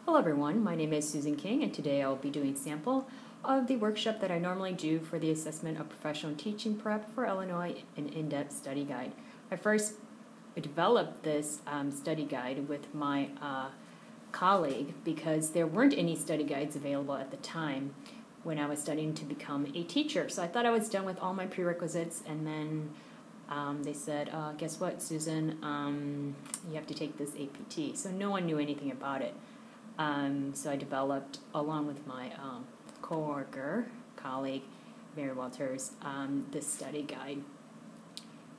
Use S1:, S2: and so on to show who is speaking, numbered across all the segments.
S1: Hello everyone, my name is Susan King and today I'll be doing a sample of the workshop that I normally do for the assessment of professional teaching prep for Illinois, an in-depth study guide. I first developed this study guide with my colleague because there weren't any study guides available at the time when I was studying to become a teacher. So I thought I was done with all my prerequisites, and then they said, guess what, Susan, you have to take this APT. So no one knew anything about it. So I developed, along with my colleague, Mary Walters, this study guide.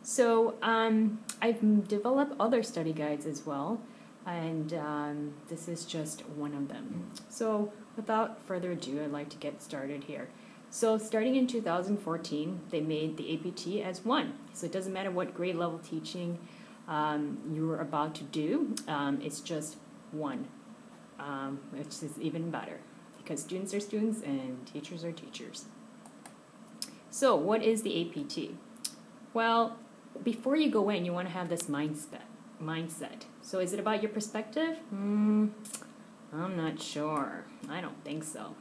S1: So I've developed other study guides as well, and this is just one of them. So without further ado, I'd like to get started here. So starting in 2014, they made the APT as one. So it doesn't matter what grade level teaching you're about to do, it's just one. Which is even better because students are students and teachers are teachers. So what is the APT? Well, before you go in, you want to have this mindset. So is it about your perspective? I'm not sure. I don't think so.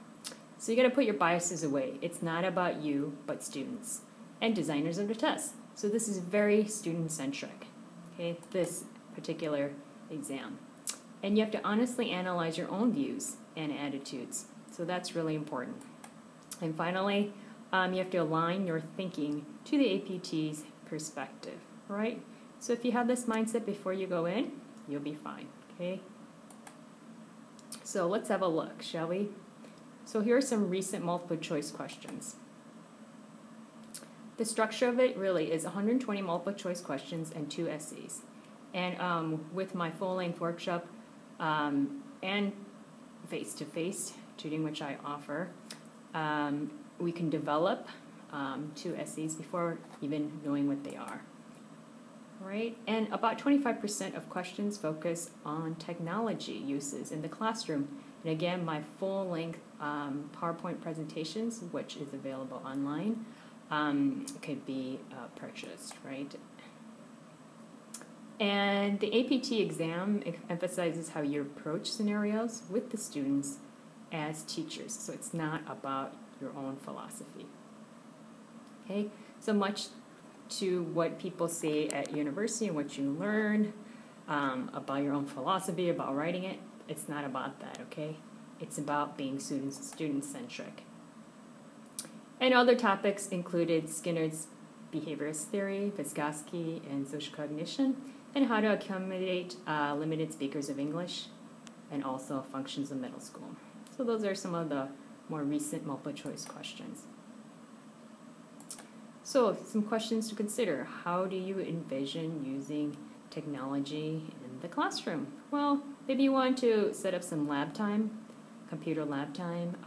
S1: So you got to put your biases away. It's not about you, but students and designers of the test. So this is very student-centric, okay, this particular exam. And you have to honestly analyze your own views and attitudes. So that's really important. And finally, you have to align your thinking to the APT's perspective, right? So if you have this mindset before you go in, you'll be fine, okay? So let's have a look, shall we? So here are some recent multiple choice questions. The structure of it really is 120 multiple choice questions and 2 essays. And with my full-length workshop, and face-to-face tutoring, which I offer, we can develop 2 essays before even knowing what they are. Right? And about 25% of questions focus on technology uses in the classroom. And again, my full-length PowerPoint presentations, which is available online, could be purchased, right? And the APT exam emphasizes how you approach scenarios with the students as teachers. So it's not about your own philosophy. Okay, so much to what people say at university and what you learn about your own philosophy, about writing it, it's not about that, okay? It's about being student-centric. And other topics included Skinner's behaviorist theory, Vygotsky, and social cognition, and how to accommodate limited speakers of English, and also functions of middle school. So those are some of the more recent multiple choice questions. So some questions to consider. How do you envision using technology in the classroom? Well, maybe you want to set up some lab time, computer lab time.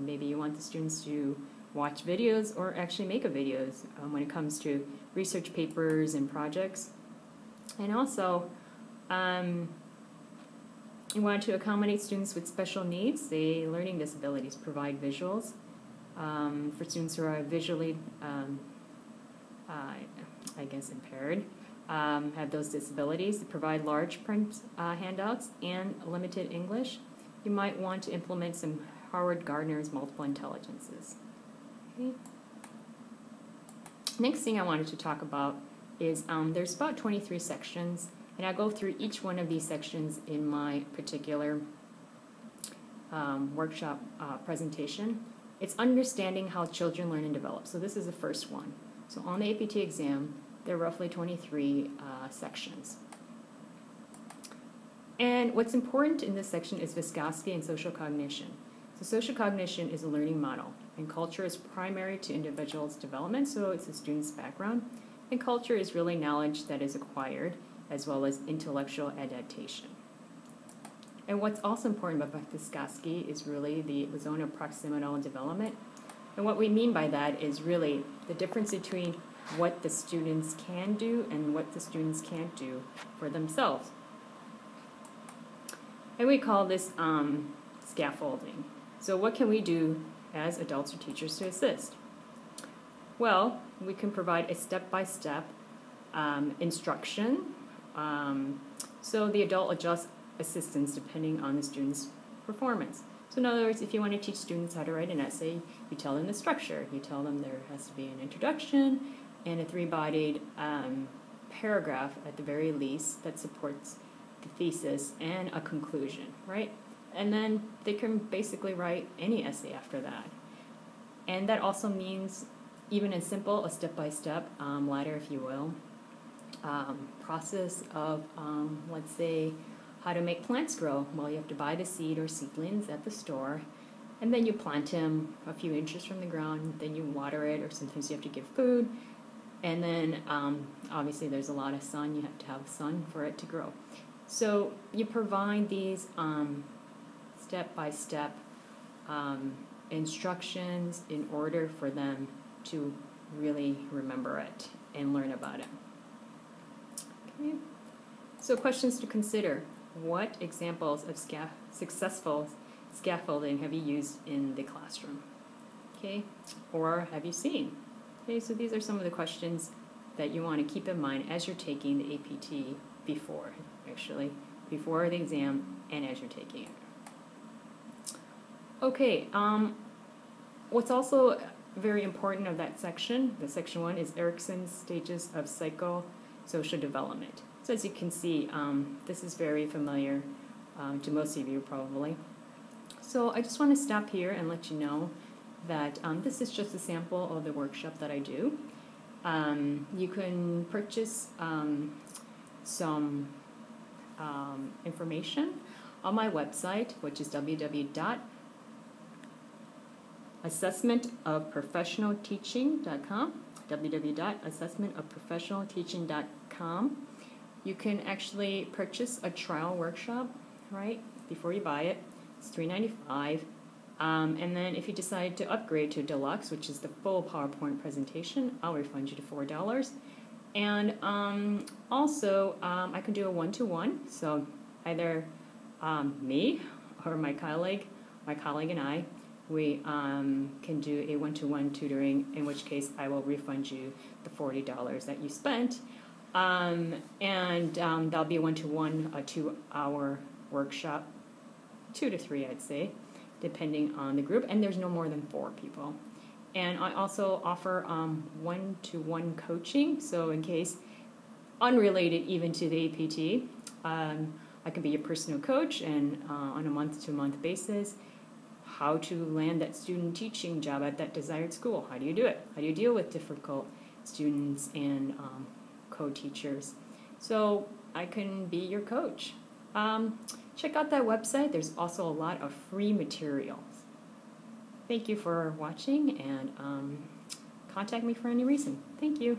S1: Maybe you want the students to watch videos or actually make videos when it comes to research papers and projects. And also, you want to accommodate students with special needs, say learning disabilities, provide visuals for students who are visually, impaired, have those disabilities, provide large print handouts and limited English. You might want to implement some Howard Gardner's multiple intelligences. Okay. Next thing I wanted to talk about is there's about 23 sections, and I go through each one of these sections in my particular workshop presentation. It's understanding how children learn and develop. So this is the first one. So on the APT exam, there are roughly 23 sections. And what's important in this section is Vygotsky and social cognition. So social cognition is a learning model, and culture is primary to individuals' development, so it's a student's background. And culture is really knowledge that is acquired, as well as intellectual adaptation. And what's also important about Vygotsky is really the zone of proximal development. And what we mean by that is really the difference between what the students can do and what the students can't do for themselves. And we call this scaffolding. So what can we do as adults or teachers to assist? Well, we can provide a step-by-step instruction. So the adult adjusts assistance depending on the student's performance. So in other words, if you want to teach students how to write an essay, you tell them the structure. You tell them there has to be an introduction and a three-bodied paragraph at the very least that supports the thesis and a conclusion, right? And then they can basically write any essay after that. And that also means even as simple a step-by-step ladder, if you will, process of, let's say, how to make plants grow. Well, you have to buy the seed or seedlings at the store, and then you plant them a few inches from the ground, then you water it, or sometimes you have to give food, and then obviously there's a lot of sun. You have to have sun for it to grow. So you provide these step-by-step instructions in order for them to really remember it and learn about it. Okay. So questions to consider. What examples of successful scaffolding have you used in the classroom? Okay, or have you seen? Okay, so these are some of the questions that you want to keep in mind as you're taking the APT before the exam and as you're taking it. Okay, what's also very important of that section, the section 1, is Erikson's stages of psychosocial development. So as you can see, this is very familiar to most of you probably. So I just want to stop here and let you know that this is just a sample of the workshop that I do. You can purchase some information on my website, which is www.assessmentofprofessionalteaching.com, www.assessmentofprofessionalteaching.com. You can actually purchase a trial workshop, right, before you buy it. It's $3.95. And then if you decide to upgrade to Deluxe, which is the full PowerPoint presentation, I'll refund you to $4. And also, I can do a one-to-one. So either me or my colleague and I, we can do a one-to-one tutoring, in which case I will refund you the $40 that you spent. And that'll be a one-to-one, a 2-hour workshop, 2 to 3, I'd say, depending on the group, and there's no more than 4 people. And I also offer one-to-one coaching, so in case, unrelated even to the APT, I can be your personal coach, and on a month-to-month basis, how to land that student teaching job at that desired school. How do you do it? How do you deal with difficult students and co-teachers? So I can be your coach. Check out that website. There's also a lot of free materials. Thank you for watching, and contact me for any reason. Thank you.